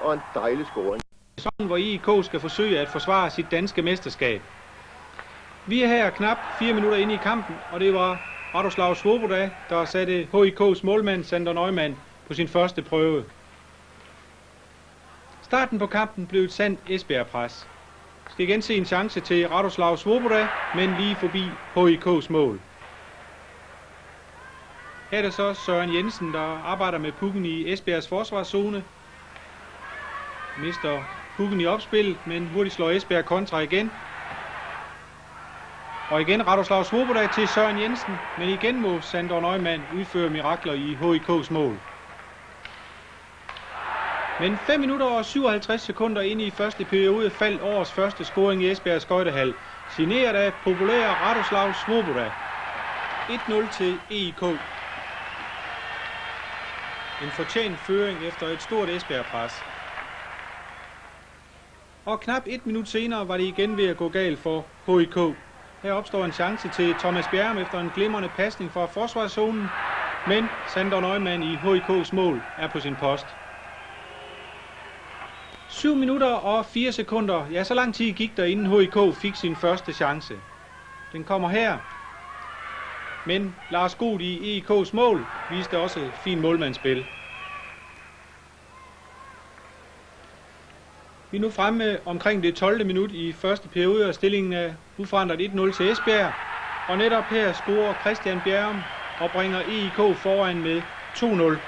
og en dejlig scoring. Sæsonen, hvor IK skal forsøge at forsvare sit danske mesterskab. Vi er her knap 4 minutter inde i kampen, og det var Radoslav Svoboda, der satte HIK's målmand Sander Neumann på sin første prøve. Starten på kampen blev et sandt Esbjerg-pres. Vi skal igen se en chance til Radoslav Svoboda, men lige forbi HIK's mål. Her er det så Søren Jensen, der arbejder med pucken i Esbjergs forsvarszone. Mister pucken i opspil, men hurtigt slår Esbjerg kontra igen. Og igen Radoslav Svoboda til Søren Jensen, men igen må Sander Neumann udføre mirakler i HIK's mål. Men 5 minutter og 57 sekunder inde i første periode faldt årets første scoring i Esbjergs skøjtehal, signeret af populære Radoslav Svoboda. 1-0 til EIK. En fortjent føring efter et stort Esbjerg-pres. Og knap 1 minut senere var det igen ved at gå galt for HIK. Her opstår en chance til Thomas Bjerrum efter en glimrende pasning fra forsvarszonen, men Sander Neumann i HIK's mål er på sin post. 7 minutter og 4 sekunder, ja, så lang tid gik der inden HIK fik sin første chance. Den kommer her, men Lars God i EIK's mål viste også et fint målmandsspil. Vi er nu fremme omkring det 12. minut i første periode, og stillingen er uforandret 1-0 til Esbjerg. Og netop her scorer Christian Bjerrum og bringer EIK foran med 2-0.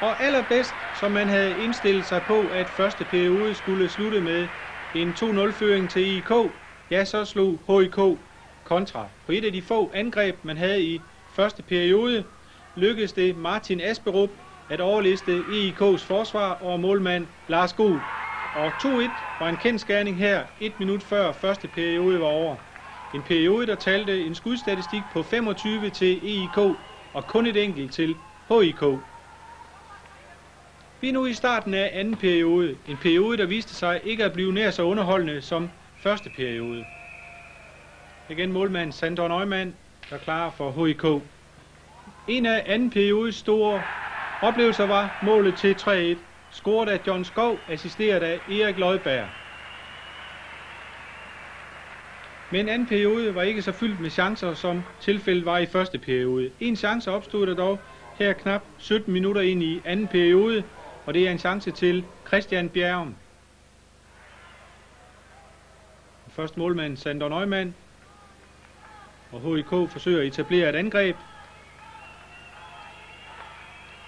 Og allerbedst, som man havde indstillet sig på, at første periode skulle slutte med en 2-0-føring til EIK, ja, så slog HIK kontra. På et af de få angreb, man havde i første periode, lykkedes det Martin Asperup at overliste EIK's forsvar og målmand Lars God. Og 2-1 var en kendsgerning her, 1 minut før første periode var over. En periode, der talte en skudstatistik på 25 til EIK og kun et enkelt til HIK. Vi er nu i starten af anden periode. En periode, der viste sig ikke at blive nær så underholdende som første periode. Igen målmand Sander Neumann, der klarer for HIK. En af anden periodes store oplevelser var målet til 3-1, scoret af John Skov, assisteret af Erik Løjberg. Men anden periode var ikke så fyldt med chancer, som tilfældet var i første periode. En chance opstod der dog her knap 17 minutter ind i anden periode, og det er en chance til Christian Bjerrum. Først målmand Sander Neumann, og HIK forsøger at etablere et angreb.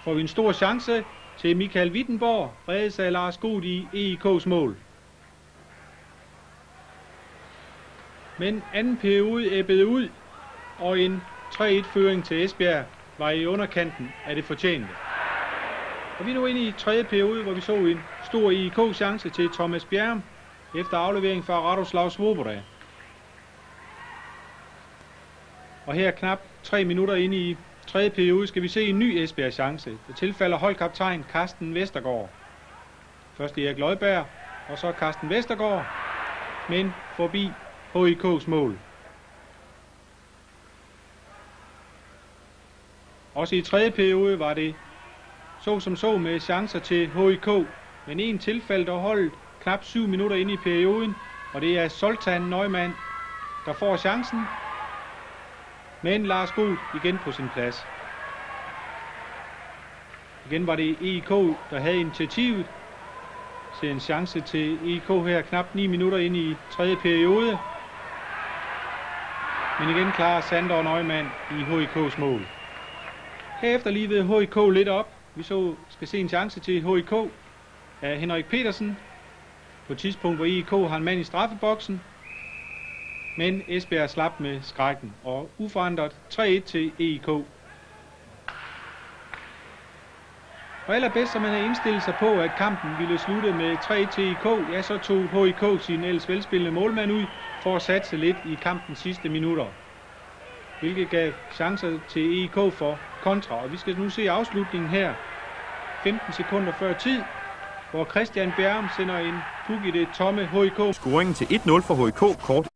Får vi en stor chance til Michael Wittenborg, reddes af Lars God i EIK's mål. Men anden periode æbbede ud, og en 3-1-føring til Esbjerg var i underkanten af det fortjente. Og vi er nu inde i tredje periode, hvor vi så en stor EIK-chance til Thomas Bjerrum efter aflevering fra Radoslav Svoboda. Og her knap 3 minutter inde i tredje periode skal vi se en ny Esbjerg-chance. Det tilfalder holdkaptajn Carsten Vestergaard. Først Erik Løjberg, og så Carsten Vestergaard, men forbi HIK's mål. Også i tredje periode var det så med chancer til HIK, men en tilfælde der holdt knap 7 minutter inde i perioden, og det er Zoltan Neumann, der får chancen, men Lars God igen på sin plads. Igen var det EIK, der havde initiativet. Ser en chance til EIK her knap 9 minutter inde i tredje periode. Men igen klarer Sander Neumann i HIK's mål. Herefter livede HIK lidt op. Vi skal se en chance til HIK af Henrik Petersen. På et tidspunkt, hvor EIK har en mand i straffeboksen. Men Esbjerg slap med skrækken, og uforandret 3-1 til EIK. Og allerbedst, som man havde indstillet sig på, at kampen ville slutte med 3-1 til EIK, ja, så tog HIK sin ellers velspillende målmand ud for at satse lidt i kampens sidste minutter. Hvilket gav chancer til EIK for kontra. Og vi skal nu se afslutningen her, 15 sekunder før tid, hvor Christian Bjerrum sender en puk i det tomme HIK. Scoringen til 1-0 for HIK kort